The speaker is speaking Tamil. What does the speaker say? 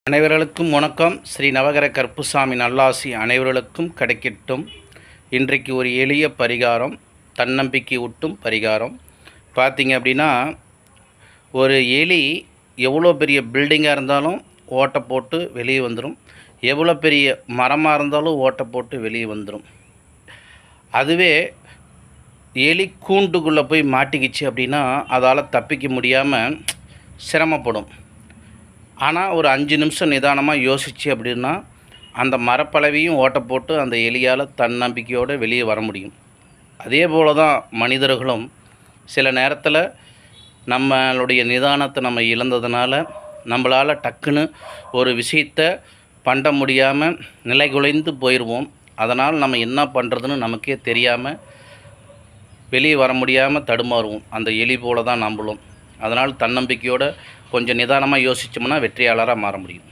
அனைவர்களுக்கும் வணக்கம். ஸ்ரீ நவகிர கருப்புசாமி நல்லாசி அனைவர்களுக்கும் கிடைக்கட்டும். இன்றைக்கு ஒரு எளிய பரிகாரம், தன்னம்பிக்கை ஊட்டும் பரிகாரம். பார்த்திங்க அப்படின்னா, ஒரு எலி எவ்வளோ பெரிய பில்டிங்காக இருந்தாலும் ஓட்டை போட்டு வெளியே வந்துடும், எவ்வளோ பெரிய மரமாக இருந்தாலும் ஓட்டை போட்டு வெளியே வந்துடும். அதுவே எலி கூண்டுக்குள்ளே போய் மாட்டிக்கிச்சு அப்படின்னா அதால் தப்பிக்க முடியாமல் சிரமப்படும். ஆனால் ஒரு 5 நிமிஷம் நிதானமாக யோசிச்சு அப்படின்னா அந்த மரப்பலவையும் ஓட்டை போட்டு அந்த எலியால் தன்னம்பிக்கையோடு வெளியே வர முடியும். அதே போல் தான் மனிதர்களும் சில நேரத்தில் நம்மளுடைய நிதானத்தை நம்ம இழந்ததுனால நம்மளால் டக்குன்னு ஒரு விஷயத்தை பண்ண முடியாமல் நிலைகுலைந்து போயிடுவோம். அதனால் நம்ம என்ன பண்ணுறதுன்னு நமக்கே தெரியாமல் வெளியே வர முடியாமல் தடுமாறுவோம். அந்த எலி போல தான் நம்மளும். அதனால் தன்னம்பிக்கையோடு கொஞ்சம் நிதானமாக யோசித்தோம்னா வெற்றியாளராக மாற முடியும்.